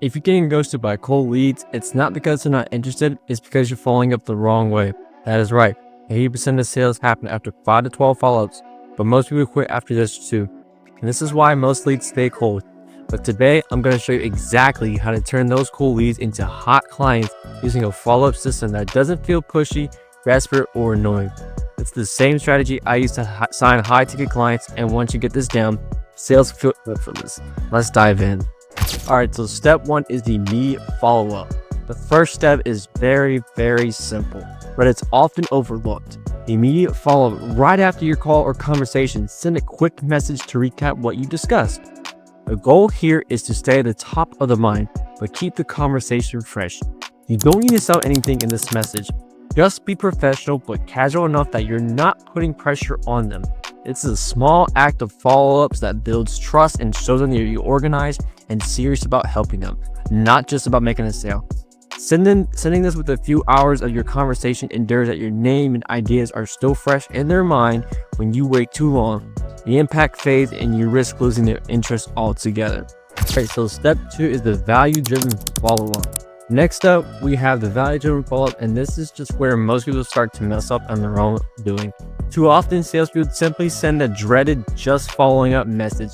If you're getting ghosted by cold leads, it's not because they're not interested, it's because you're following up the wrong way. That is right. 80% of sales happen after 5 to 12 follow-ups, but most people quit after just 2. And this is why most leads stay cold. But today, I'm going to show you exactly how to turn those cold leads into hot clients using a follow-up system that doesn't feel pushy, desperate, or annoying. It's the same strategy I use to sign high-ticket clients, and once you get this down, sales feel effortless. Let's dive in. Alright, so step 1 is the immediate follow-up. The first step is very simple, but it's often overlooked. The immediate follow-up right after your call or conversation, send a quick message to recap what you discussed. The goal here is to stay at the top of the mind, but keep the conversation fresh. You don't need to sell anything in this message. Just be professional but casual enough that you're not putting pressure on them. It's a small act of follow-ups that builds trust and shows them that you're organized and serious about helping them, not just about making a sale. Sending this with a few hours of your conversation ensures that your name and ideas are still fresh in their mind. When you wait too long, the impact fades and you risk losing their interest altogether. Alright, so step 2 is the value-driven follow-up. Next up, we have the value-driven follow-up, and this is just where most people start to mess up on their own doing. Too often, salespeople simply send a dreaded just following up message.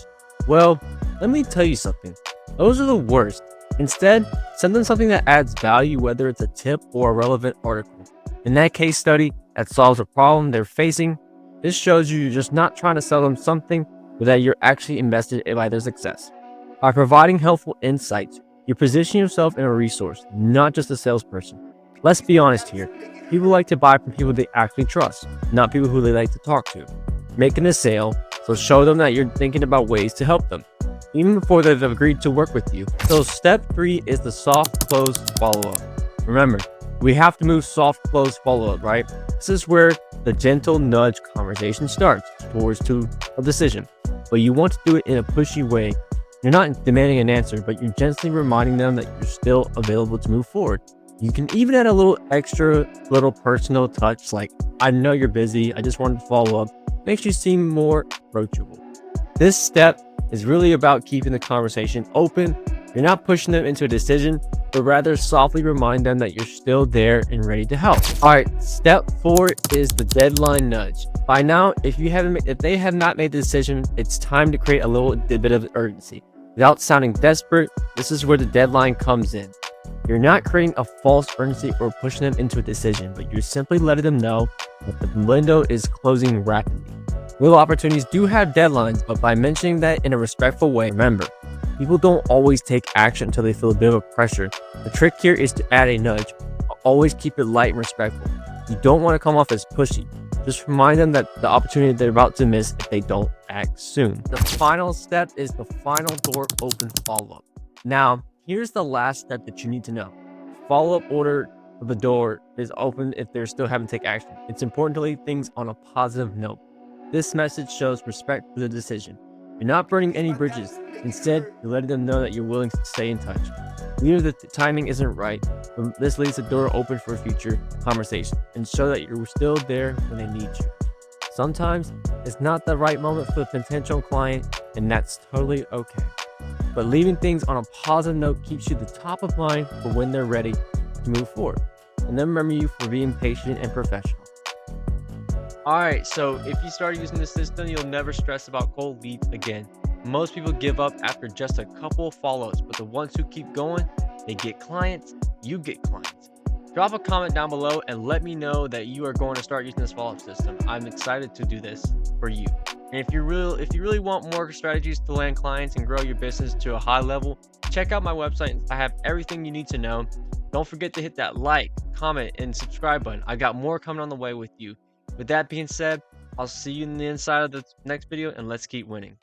Well, let me tell you something. Those are the worst. Instead, send them something that adds value, whether it's a tip or a relevant article. In that case study that solves a problem they're facing, this shows you're just not trying to sell them something, but that you're actually invested by their success. By providing helpful insights, you're positioning yourself in a resource, not just a salesperson. Let's be honest here. People like to buy from people they actually trust, not people who they like to talk to. Making a sale, so show them that you're thinking about ways to help them, even before they've agreed to work with you. So step 3 is the soft close follow-up. Remember, we have to move soft close follow-up, right? This is where the gentle nudge conversation starts towards to a decision, but you want to do it in a pushy way. You're not demanding an answer, but you're gently reminding them that you're still available to move forward. You can even add a little personal touch, like, I know you're busy, I just wanted to follow up. Makes you seem more approachable. This step is really about keeping the conversation open. You're not pushing them into a decision, but rather softly remind them that you're still there and ready to help. Alright, step 4 is the deadline nudge. By now, if they have not made the decision, it's time to create a little bit of urgency. Without sounding desperate, this is where the deadline comes in. You're not creating a false urgency or pushing them into a decision, but you're simply letting them know that the window is closing rapidly. Real opportunities do have deadlines, but by mentioning that in a respectful way, remember, people don't always take action until they feel a bit of pressure. The trick here is to add a nudge, but always keep it light and respectful. You don't want to come off as pushy. Just remind them that the opportunity they're about to miss if they don't act soon. The final step is the final door open follow-up. Now, here's the last step that you need to know. Follow-up order of the door is open if they're still having to take action. It's important to leave things on a positive note. This message shows respect for the decision. You're not burning any bridges. Instead, you're letting them know that you're willing to stay in touch. Even if the timing isn't right, this leaves the door open for future conversation and show that you're still there when they need you. Sometimes it's not the right moment for the potential client, and that's totally okay. But leaving things on a positive note keeps you the top of mind for when they're ready to move forward. And then remember you for being patient and professional. Alright, so if you start using this system, you'll never stress about cold leads again. Most people give up after just a couple of follow-ups, but the ones who keep going, they get clients, you get clients. Drop a comment down below and let me know that you are going to start using this follow-up system. I'm excited to do this for you. And if you really want more strategies to land clients and grow your business to a high level, check out my website. I have everything you need to know. Don't forget to hit that like, comment, and subscribe button. I got more coming on the way with you. With that being said, I'll see you in the inside of the next video, and let's keep winning.